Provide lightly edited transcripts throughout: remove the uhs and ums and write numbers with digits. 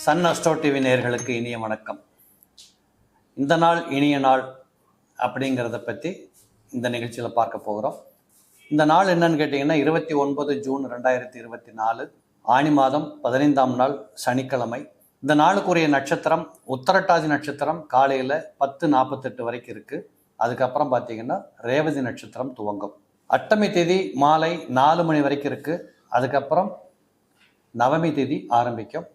Sun astro TV நேயர்களுக்கு இனிய வணக்கம். இந்த நாள் இனிய நாள் அப்படிங்கிறத பற்றி இந்த நிகழ்ச்சியில் பார்க்க போகிறோம். இந்த நாள் என்னன்னு கேட்டிங்கன்னா 29 ஜூன் 2024 ஆனி மாதம் 15ஆம் நாள் சனிக்கிழமை. இந்த நாளுக்குரிய நட்சத்திரம் உத்தரட்டாதி நட்சத்திரம் காலையில் 10:48 வரைக்கும் இருக்குது. அதுக்கப்புறம் பார்த்திங்கன்னா ரேவதி நட்சத்திரம் துவங்கும். அஷ்டமி தேதி மாலை 4 மணி வரைக்கும் இருக்குது. அதுக்கப்புறம் நவமி தேதி ஆரம்பிக்கும்.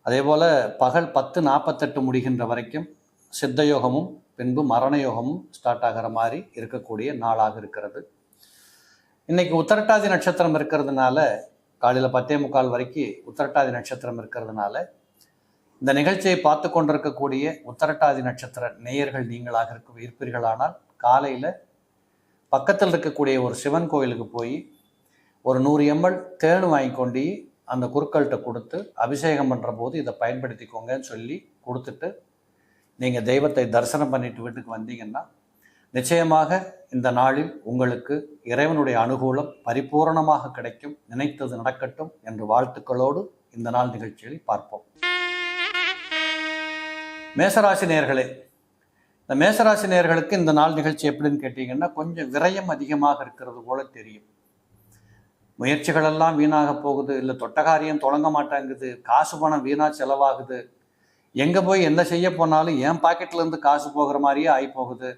அதே போல் பகல் 10:48 முடிகின்ற வரைக்கும் சித்தயோகமும் பின்பு மரணயோகமும் ஸ்டார்ட் ஆகிற மாதிரி இருக்கக்கூடிய நாளாக இருக்கிறது. இன்றைக்கி உத்தரட்டாதி நட்சத்திரம் இருக்கிறதுனால காலையில் 10:45 வரைக்கும் உத்தரட்டாதி நட்சத்திரம் இருக்கிறதுனால இந்த நிகழ்ச்சியை பார்த்து கொண்டிருக்கக்கூடிய உத்தரட்டாதி நட்சத்திர நேயர்கள் நீங்களாக இருப்பீர்களானால் காலையில் பக்கத்தில் இருக்கக்கூடிய ஒரு சிவன் கோயிலுக்கு போய் ஒரு 100 ml தேன் வாங்கி கொண்டு அந்த குருக்கள்கிட்ட கொடுத்து அபிஷேகம் பண்ணுற போது இதை பயன்படுத்திக்கோங்கன்னு சொல்லி கொடுத்துட்டு நீங்கள் தெய்வத்தை தரிசனம் பண்ணிட்டு வீட்டுக்கு வந்தீங்கன்னா நிச்சயமாக இந்த நாளில் உங்களுக்கு இறைவனுடைய அனுகூலம் பரிபூரணமாக கிடைக்கும். நினைத்தது நடக்கட்டும் என்று வாழ்த்துக்களோடு இந்த நாள் நிகழ்ச்சியில் பார்ப்போம். மேசராசி நேயர்களே, இந்த மேசராசி நேயர்களுக்கு இந்த நாள் நிகழ்ச்சி எப்படின்னு கேட்டிங்கன்னா கொஞ்சம் விரயம் அதிகமாக இருக்கிறது போல தெரியும். முயற்சிகளெல்லாம் வீணாக போகுது, இல்லை தொட்டகாரியம் தொடங்க மாட்டாங்குது, காசு பணம் வீணாக செலவாகுது, எங்கே போய் என்ன செய்ய போனாலும் என் பாக்கெட்லேருந்து காசு போகிற மாதிரியே ஆகி போகுது.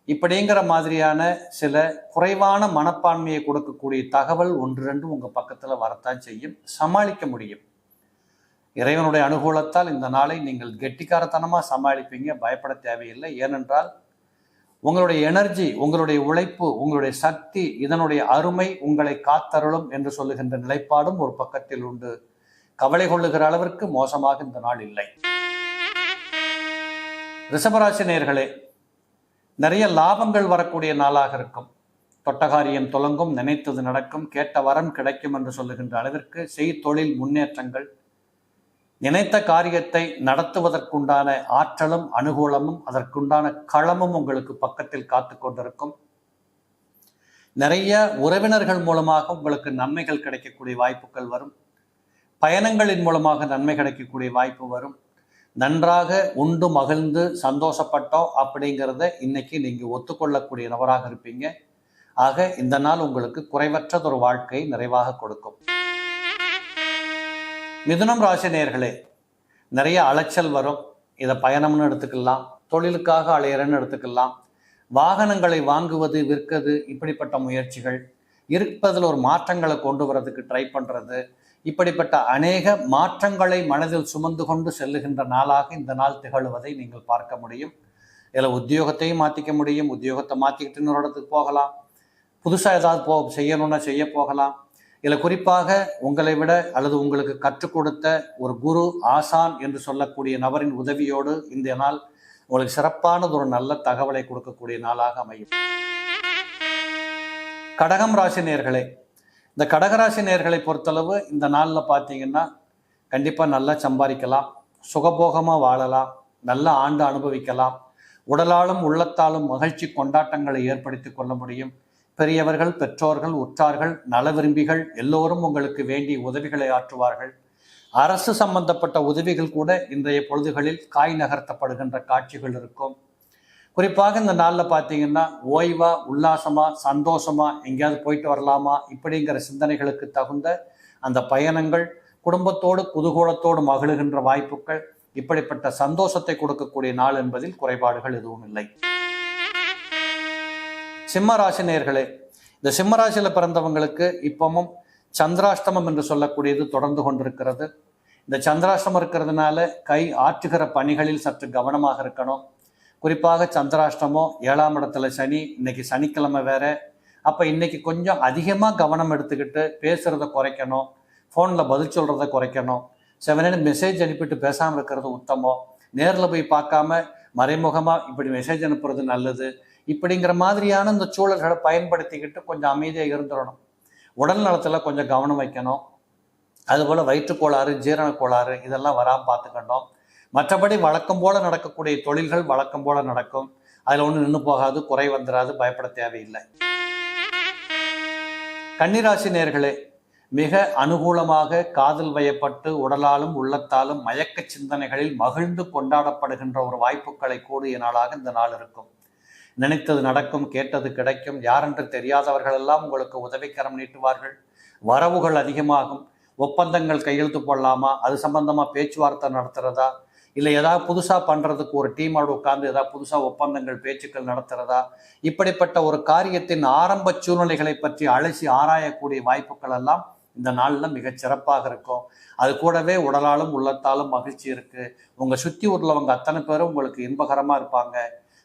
இப்படிங்கிற மாதிரியான சில குறைவான மனப்பான்மையை கொடுக்கக்கூடிய தகவல் 1-2 உங்கள் பக்கத்தில் வரத்தான் செய்யும். சமாளிக்க முடியும். இறைவனுடைய அனுகூலத்தால் இந்த நாளை நீங்கள் கெட்டிக்காரத்தனமாக சமாளிப்பீங்க. பயப்பட தேவையில்லை. ஏனென்றால் உங்களுடைய எனர்ஜி, உங்களுடைய உழைப்பு, உங்களுடைய சக்தி, இதனுடைய அருமை உங்களை காத்தருளும் என்று சொல்லுகின்ற நிலைப்பாடும் ஒரு பக்கத்தில் உண்டு. கவலை கொள்ளுகிற அளவிற்கு மோசமாக இந்த நாள் இல்லை. ரிஷபராசி நேயர்களே, நிறைய லாபங்கள் வரக்கூடிய நாளாக இருக்கும். தொட்டகாரியம் துலங்கும், நினைத்தது நடக்கும், கேட்ட வரம் கிடைக்கும் என்று சொல்லுகின்ற அளவிற்கு செய்தொழில் முன்னேற்றங்கள், நினைத்த காரியத்தை நடத்துவதற்குண்டான ஆற்றலும் அனுகூலமும் அதற்குண்டான களமும் உங்களுக்கு பக்கத்தில் காத்து கொண்டிருக்கும். நிறைய உறவினர்கள் மூலமாக உங்களுக்கு நன்மைகள் கிடைக்கக்கூடிய வாய்ப்புகள் வரும். பயணங்களின் மூலமாக நன்மை கிடைக்கக்கூடிய வாய்ப்பு வரும். நன்றாக உண்டு மகிழ்ந்து சந்தோஷப்பட்டோம் அப்படிங்கிறத இன்னைக்கு நீங்கள் ஒத்துக்கொள்ளக்கூடிய நபராக இருப்பீங்க. ஆக இந்த நாள் உங்களுக்கு குறைவற்றதொரு வாழ்க்கையை நிறைவாக கொடுக்கும். மிதுனம் ராசி நேயர்களே, நிறைய அலைச்சல் வரும். இதை பயணம்னு எடுத்துக்கலாம், தொழிலுக்காக அலையிறன்னு எடுத்துக்கலாம். வாகனங்களை வாங்குவது, விற்கிறது, இப்படிப்பட்ட முயற்சிகள் இருப்பதில் ஒரு மாற்றங்களை கொண்டு வரதுக்கு ட்ரை பண்ணுறது, இப்படிப்பட்ட அநேக மாற்றங்களை மனதில் சுமந்து கொண்டு செல்லுகின்ற நாளாக இந்த நாள் திகழ்வதை நீங்கள் பார்க்க முடியும். இதில் உத்தியோகத்தையும் மாற்றிக்க முடியும். உத்தியோகத்தை மாற்றிக்கிட்டு இன்னொரு இடத்துக்கு போகலாம். புதுசாக ஏதாவது செய்யணும்னா செய்ய போகலாம். இதில் குறிப்பாக உங்களை விட அல்லது உங்களுக்கு கற்றுக் கொடுத்த ஒரு குரு, ஆசான் என்று சொல்லக்கூடிய நபரின் உதவியோடு இந்த நாள் உங்களுக்கு சிறப்பானது ஒரு நல்ல தகவலை கொடுக்கக்கூடிய நாளாக அமையும். கடகம் ராசி நேயர்களே, இந்த கடகராசி நேயர்களை பொறுத்தளவு இந்த நாளில் பார்த்தீங்கன்னா கண்டிப்பாக நல்லா சம்பாதிக்கலாம், சுகபோகமாக வாழலாம், நல்ல ஆண்டு அனுபவிக்கலாம், உடலாலும் உள்ளத்தாலும் மகிழ்ச்சி கொண்டாட்டங்களை ஏற்படுத்தி கொள்ள முடியும். பெரியவர்கள், பெற்றோர்கள், உற்றார்கள், நல விரும்பிகள் எல்லோரும் உங்களுக்கு வேண்டிய உதவிகளை ஆற்றுவார்கள். அரசு சம்பந்தப்பட்ட உதவிகள் கூட இன்றைய பொழுதுகளில் காய் நகர்த்தப்படுகின்ற காட்சிகள் இருக்கும். குறிப்பாக இந்த நாளில் பார்த்தீங்கன்னா ஓய்வா, உல்லாசமா, சந்தோஷமா எங்கேயாவது போயிட்டு வரலாமா இப்படிங்கிற சிந்தனைகளுக்கு தகுந்த அந்த பயணங்கள், குடும்பத்தோடு குதூகூலத்தோடு மகிழுகின்ற வாய்ப்புகள், இப்படிப்பட்ட சந்தோஷத்தை கொடுக்கக்கூடிய நாள் என்பதில் குறைபாடுகள் எதுவும் இல்லை. சிம்மராசி நேயர்களே, இந்த சிம்மராசியில் பிறந்தவங்களுக்கு இப்பவும் சந்திராஷ்டமம் என்று சொல்லக்கூடியது தொடர்ந்து கொண்டிருக்கிறது. இந்த சந்திராஷ்டமம் இருக்கிறதுனால கை ஆற்றுகிற பணிகளில் சற்று கவனமாக இருக்கணும். குறிப்பாக சந்திராஷ்டமம் 7ஆம் இடத்துல சனி, இன்னைக்கு சனிக்கிழமை வேற. அப்போ இன்னைக்கு கொஞ்சம் அதிகமாக கவனம் எடுத்துக்கிட்டு பேசுகிறத குறைக்கணும், ஃபோனில் பதில் சொல்கிறத குறைக்கணும், செவனேன்னு மெசேஜ் அனுப்பிட்டு பேசாமல் இருக்கிறது உத்தமம். நேரில் போய் பார்க்காம மறைமுகமாக இப்படி மெசேஜ் அனுப்புறது நல்லது. இப்படிங்கிற மாதிரியான இந்த சூழல்களை பயன்படுத்திக்கிட்டு கொஞ்சம் அமைதியாக இருந்துடணும். உடல் நலத்தில் கொஞ்சம் கவனம் வைக்கணும். அதுபோல் வயிற்றுக்கோளாறு, ஜீரண கோளாறு இதெல்லாம் வராமல் பார்த்துக்கணும். மற்றபடி வழக்கம் போல் நடக்கக்கூடிய தொழில்கள் வழக்கம் போல் நடக்கும். அதில் ஒன்றும் நின்று போகாது, குறை வந்துடாது, பயப்பட தேவையில்லை. கன்னிராசி நேயர்களே, மிக அனுகூலமாக காதல் வயப்பட்டு உடலாலும் உள்ளத்தாலும் மயக்க சிந்தனைகளில் மகிழ்ந்து கொண்டாடப்படுகின்ற ஒரு வாய்ப்புகளை கூடிய நாளாக இந்த நாள் இருக்கும். நினைத்தது நடக்கும், கேட்டது கிடைக்கும், யாரென்று தெரியாதவர்கள் எல்லாம் உங்களுக்கு உதவிக்கரம் நீட்டுவார்கள். வரவுகள் அதிகமாகும். ஒப்பந்தங்கள் கையெழுத்து போடலாமா, அது சம்பந்தமா பேச்சுவார்த்தை நடத்துறதா, இல்லை ஏதாவது புதுசாக பண்ணுறதுக்கு ஒரு டீமோடு உட்கார்ந்து ஏதாவது புதுசாக ஒப்பந்தங்கள் பேச்சுக்கள் நடத்துகிறதா, இப்படிப்பட்ட ஒரு காரியத்தின் ஆரம்ப சூழ்நிலைகளை பற்றி அலசி ஆராயக்கூடிய வாய்ப்புகள் எல்லாம் இந்த நாளில் மிகச் சிறப்பாக இருக்கும். அது கூடவே உடலாலும் உள்ளத்தாலும் மகிழ்ச்சி இருக்குது. உங்கள் சுற்றி உள்ளவங்க அத்தனை பேரும் உங்களுக்கு இன்பகரமாக இருப்பாங்க.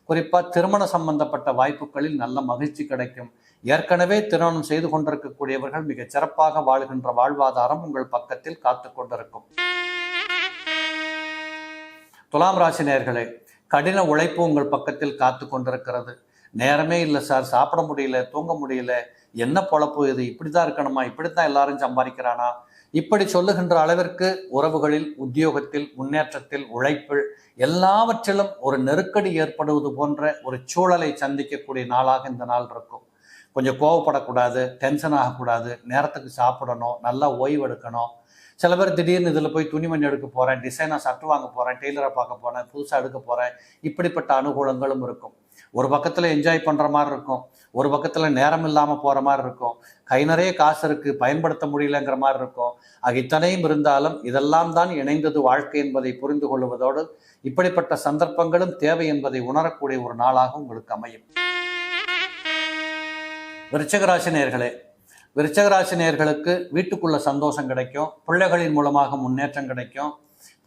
குறிப்பாக திருமண சம்பந்தப்பட்ட வாய்ப்புகளில் நல்ல மகிழ்ச்சி கிடைக்கும். ஏற்கனவே திருமணம் செய்து கொண்டிருக்கக்கூடியவர்கள் மிகச் சிறப்பாக வாழ்கின்ற வாழ்வாதாரம் உங்கள் பக்கத்தில் காத்து கொண்டிருக்கும். துலாம் ராசி நேயர்களே, கடின உழைப்பு உங்கள் பக்கத்தில் காத்து கொண்டிருக்கிறது. நேரமே இல்லை சார், சாப்பிட முடியல, தூங்க முடியல, என்ன பொழப்பு இது, இப்படிதான் இருக்கணுமா, இப்படித்தான் எல்லாரும் சம்பாதிக்கிறானா, இப்படி சொல்லுகின்ற அளவிற்கு உறவுகளில், உத்தியோகத்தில், முன்னேற்றத்தில், உழைப்பில் எல்லாவற்றிலும் ஒரு நெருக்கடி ஏற்படுவது போன்ற ஒரு சூழலை சந்திக்கக்கூடிய நாளாக இந்த நாள் இருக்கும். கொஞ்சம் கோவப்படக்கூடாது, டென்ஷன் ஆகக்கூடாது, நேரத்துக்கு சாப்பிடணும், நல்லா ஓய்வு எடுக்கணும். சில பேர் திடீர்னு இதில் போய் துணிமணி எடுக்க போகிறேன், டிசைனாக சட்டு வாங்க போகிறேன், டெய்லரை பார்க்க போகிறேன், புதுசாக எடுக்க போகிறேன், இப்படிப்பட்ட அனுகூலங்களும் இருக்கும். ஒரு பக்கத்தில் என்ஜாய் பண்ணுற மாதிரி இருக்கும், ஒரு பக்கத்தில் நேரம் இல்லாமல் போகிற மாதிரி இருக்கும், கை நிறைய காசு இருக்குது பயன்படுத்த முடியலங்கிற மாதிரி இருக்கும். இத்தனையும் இருந்தாலும் இதெல்லாம் தான் இணைந்தது வாழ்க்கை என்பதை புரிந்து கொள்வதோடு இப்படிப்பட்ட சந்தர்ப்பங்களும் தேவை என்பதை உணரக்கூடிய ஒரு நாளாக உங்களுக்கு அமையும். விருச்சிகராசி நேயர்களே, விருச்சிகராசி நேயர்களுக்கு வீட்டுக்குள்ள சந்தோஷம் கிடைக்கும், பிள்ளைகளின் மூலமாக முன்னேற்றம் கிடைக்கும்,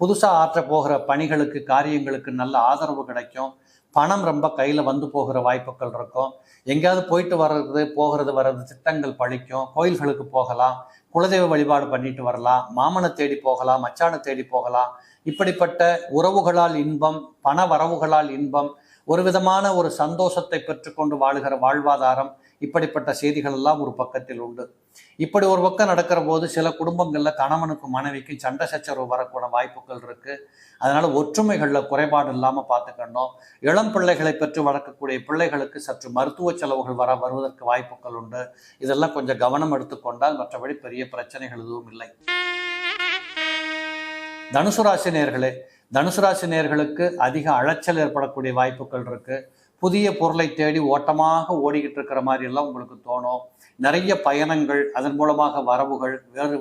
புதுசாக ஆற்ற போகிற பணிகளுக்கு காரியங்களுக்கு நல்ல ஆதரவு கிடைக்கும், பணம் ரொம்ப கையில் வந்து போகிற வாய்ப்புகள் இருக்கும். எங்கேயாவது போயிட்டு வர்றது வர்றது திட்டங்கள் பழிக்கும். கோயில்களுக்கு போகலாம், குலதெய்வ வழிபாடு பண்ணிட்டு வரலாம், மாமனை தேடி போகலாம், மச்சானை தேடி போகலாம். இப்படிப்பட்ட உறவுகளால் இன்பம், பண வரவுகளால் இன்பம், ஒரு விதமான ஒரு சந்தோஷத்தை பெற்றுக்கொண்டு வாழுகிற வாழ்வாதாரம், இப்படிப்பட்ட செய்திகள் எல்லாம் ஒரு பக்கத்தில் உண்டு. இப்படி ஒரு பக்கம் நடக்கிற போது சில குடும்பங்களில் கணவனுக்கும் மனைவிக்கும் சண்டை சச்சரவு வரக்கூட வாய்ப்புகள் இருக்கு. அதனால ஒற்றுமைகளில் குறைபாடு இல்லாமல் பார்த்துக்கணும். இளம் பிள்ளைகளை பெற்று வளர்க்கக்கூடிய பிள்ளைகளுக்கு சற்று மருத்துவ செலவுகள் வருவதற்கு வாய்ப்புகள் உண்டு. இதெல்லாம் கொஞ்சம் கவனம் எடுத்துக்கொண்டால் மற்றபடி பெரிய பிரச்சனைகள் எதுவும் இல்லை. தனுசு ராசி நேயர்களே, தனுசு ராசி நேயர்களுக்கு அதிக அலைச்சல் ஏற்படக்கூடிய வாய்ப்புகள் இருக்கு. புதிய பொருளை தேடி ஓட்டமாக ஓடிக்கிட்டு இருக்கிற மாதிரி எல்லாம் உங்களுக்கு தோணும். நிறைய பயணங்கள், அதன் மூலமாக வரவுகள், வேறு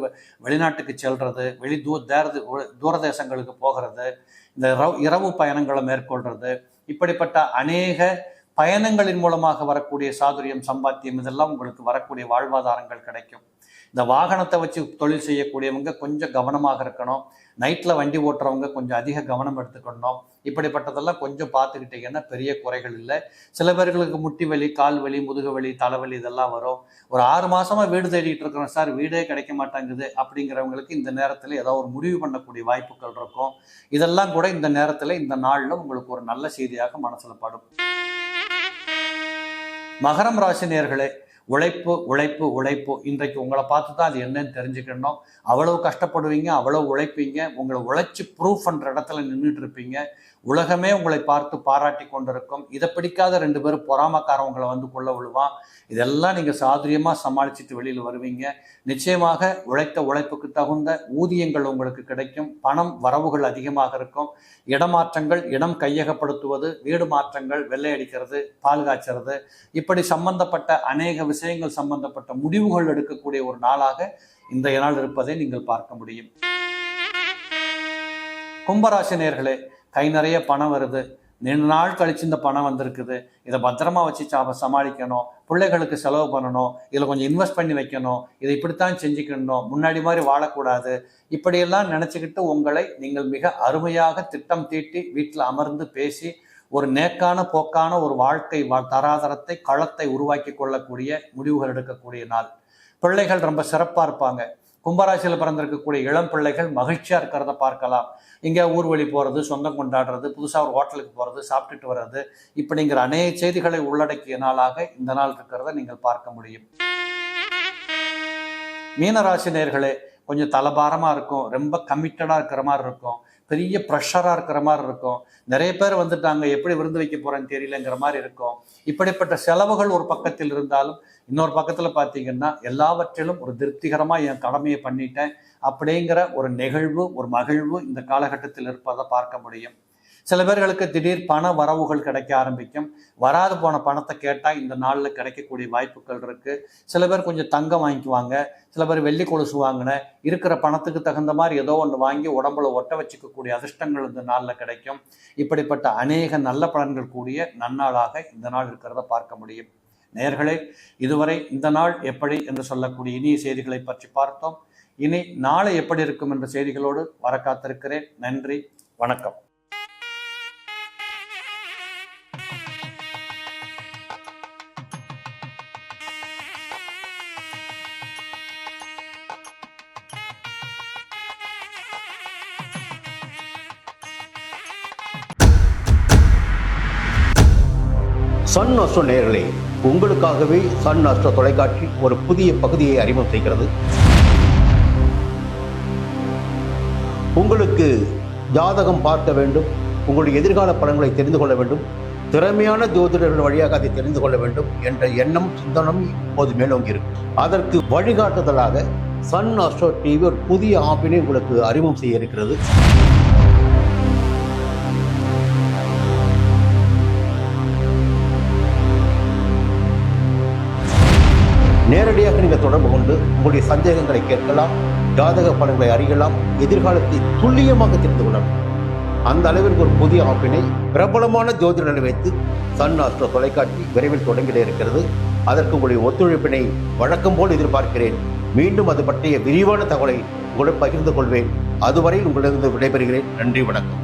வெளிநாட்டுக்கு செல்றது, தூரதேசங்களுக்கு போகிறது, இந்த இரவு பயணங்களை மேற்கொள்றது, இப்படிப்பட்ட அநேக பயணங்களின் மூலமாக வரக்கூடிய சாதுரியம், சம்பாத்தியம், இதெல்லாம் உங்களுக்கு வரக்கூடிய வாழ்வாதாரங்கள் கிடைக்கும். இந்த வாகனத்தை வச்சு தொழில் செய்யக்கூடியவங்க கொஞ்சம் கவனமாக இருக்கணும். நைட்டில் வண்டி ஓட்டுறவங்க கொஞ்சம் அதிக கவனம் எடுத்துக்கணும். இப்படிப்பட்டதெல்லாம் கொஞ்சம் பார்த்துக்கிட்டிங்கன்னா பெரிய குறைகள் இல்லை. சில பேர்களுக்கு முட்டி வலி, கால் வலி, முதுகு வலி, தலைவலி இதெல்லாம் வரும். ஒரு 6 மாதமாக வீடு தேடிட்டு இருக்கிறோம் சார், வீடே கிடைக்க மாட்டேங்குது அப்படிங்கிறவங்களுக்கு இந்த நேரத்தில் ஏதாவது ஒரு முடிவு பண்ணக்கூடிய வாய்ப்புகள் இருக்கும். இதெல்லாம் கூட இந்த நேரத்தில், இந்த நாளில் உங்களுக்கு ஒரு நல்ல செய்தியாக மனசில் படும். மகரம் ராசி நேயர்களே, உழைப்பு உழைப்பு உழைப்பு. இன்றைக்கு உங்களை பார்த்து தான் அது என்னன்னு தெரிஞ்சுக்கணும். அவ்வளவு கஷ்டப்படுவீங்க, அவ்வளவு உழைப்பீங்க, உங்களை உழைச்சி ப்ரூஃப் பண்ணுற இடத்துல நின்றுட்டு இருப்பீங்க. உலகமே உங்களை பார்த்து பாராட்டி கொண்டிருக்கும். இதை பிடிக்காத 2 பேரும் பொறாமக்காரவங்களை வந்து கொள்ள விழுவான். இதெல்லாம் நீங்கள் சாதுரியமாக சமாளிச்சுட்டு வெளியில் வருவீங்க. நிச்சயமாக உழைத்த உழைப்புக்கு தகுந்த ஊதியங்கள் உங்களுக்கு கிடைக்கும். பணம் வரவுகள் அதிகமாக இருக்கும். இடமாற்றங்கள், இடம் கையகப்படுத்துவது, வீடு மாற்றங்கள், வெள்ளை அடிக்கிறது, பால் காய்ச்சறது, இப்படி சம்பந்தப்பட்ட அநேக விஷயங்கள் சம்பந்தப்பட்ட முடிவுகள் எடுக்கக்கூடிய ஒரு நாளாக இந்த நாள் இருப்பதை நீங்கள் பார்க்க முடியும். கும்பராசி நேயர்களே, கை நிறைய பணம் வருது, நீண்ட நாள் கழிச்சு இந்த பணம் வந்திருக்குது, இதை பத்திரமா வச்சு சமாளிக்கணும், பிள்ளைகளுக்கு செலவு பண்ணணும், இதில் கொஞ்சம் இன்வெஸ்ட் பண்ணி வைக்கணும், இதை இப்படித்தான் செஞ்சுக்கணும், முன்னாடி மாதிரி வாழக்கூடாது, இப்படியெல்லாம் நினச்சிக்கிட்டு உங்களை நீங்கள் மிக அருமையாக திட்டம் தீட்டி வீட்டில் அமர்ந்து பேசி ஒரு நேக்கான போக்கான ஒரு வாழ்க்கை தராதரத்தை, களத்தை உருவாக்கி கொள்ளக்கூடிய முடிவுகள் எடுக்கக்கூடிய நாள். பிள்ளைகள் ரொம்ப சிறப்பாக இருப்பாங்க. கும்பராசியில் பிறந்திருக்கக்கூடிய இளம் பிள்ளைகள் மகிழ்ச்சியாக இருக்கிறத பார்க்கலாம். இங்கே ஊர்வழி போகிறது, சொந்தம் கொண்டாடுறது, புதுசாக ஒரு ஹோட்டலுக்கு போகிறது, சாப்பிட்டுட்டு வர்றது, இப்படிங்கிற அநேக செய்திகளை உள்ளடக்கிய நாளாக இந்த நாள் இருக்கிறத நீங்கள் பார்க்க முடியும். மீனராசி நேயர்களே, கொஞ்சம் தலபாரமாக இருக்கும், ரொம்ப கமிட்டடாக இருக்கிற மாதிரி இருக்கும். பெரிய ப்ரெஷராக இருக்கிற மாதிரி இருக்கும். நிறைய பேர் வந்துட்டாங்க, எப்படி விருந்து வைக்க போகிறேன்னு தெரியலங்கிற மாதிரி இருக்கும். இப்படிப்பட்ட செலவுகள் ஒரு பக்கத்தில் இருந்தாலும், இன்னொரு பக்கத்தில் பார்த்தீங்கன்னா எல்லாவற்றிலும் ஒரு திருப்திகரமாக என் கடமையை பண்ணிட்டேன் அப்படிங்கிற ஒரு நெகிழ்வு, ஒரு மகிழ்வு இந்த காலகட்டத்தில் இருப்பதை பார்க்க முடியும். சில பேர்களுக்கு திடீர் பண வரவுகள் கிடைக்க ஆரம்பிக்கும். வராது போன பணத்தை கேட்டால் இந்த நாளில் கிடைக்கக்கூடிய வாய்ப்புகள் இருக்குது. சில பேர் கொஞ்சம் தங்கம் வாங்கிக்குவாங்க, சில பேர் வெள்ளி கொலுசு வாங்கின இருக்கிற பணத்துக்கு தகுந்த மாதிரி ஏதோ ஒன்று வாங்கி உடம்புல ஒட்ட வச்சுக்கக்கூடிய அதிர்ஷ்டங்கள் இந்த நாளில் கிடைக்கும். இப்படிப்பட்ட அநேக நல்ல பலன்கள் கூடிய நன்னாளாக இந்த நாள் இருக்கிறத பார்க்க முடியும். நேயர்களே, இதுவரை இந்த நாள் எப்படி என்று சொல்லக்கூடிய இனிய செய்திகளை பற்றி பார்த்தோம். இனி நாளை எப்படி இருக்கும் என்ற செய்திகளோடு வர காத்திருக்கிறேன். நன்றி, வணக்கம். சன் அஸ்ட்ரோ நேயர்களே, உங்களுக்காகவே சன் அஸ்ட்ரோ தொலைக்காட்சி ஒரு புதிய பகுதியை அறிமுகம் செய்கிறது. உங்களுக்கு ஜாதகம் பார்க்க வேண்டும், உங்களுடைய எதிர்கால பலன்களை தெரிந்து கொள்ள வேண்டும், திறமையான ஜோதிடர்கள் வழியாக அதை தெரிந்து கொள்ள வேண்டும் என்ற எண்ணம், சிந்தனம் இப்போது மேலோங்கி இருக்கு. அதற்கு வழிகாட்டுதலாக சன் அஸ்ட்ரோ டிவி ஒரு புதிய ஆப்பினை உங்களுக்கு அறிமுகம் செய்ய இருக்கிறது. நேரடியாக நீங்கள் தொடர்பு கொண்டு உங்களுடைய சந்தேகங்களை கேட்கலாம், ஜாதக பலன்களை அறியலாம், எதிர்காலத்தை துல்லியமாக தெரிந்து கொள்ளலாம். அந்த அளவிற்கு ஒரு புதிய ஆப்பினை பிரபலமான ஜோதிடர்களை வைத்து சன் அஸ்ட்ரோ தொலைக்காட்சி விரைவில் தொடங்கிட இருக்கிறது. அதற்கு உங்களுடைய ஒத்துழைப்பினை வழக்கம் போல் எதிர்பார்க்கிறேன். மீண்டும் அது பற்றிய விரிவான தகவலை உங்களுடன் பகிர்ந்து கொள்வேன். அதுவரை உங்களிடம் விடைபெறுகிறேன். நன்றி, வணக்கம்.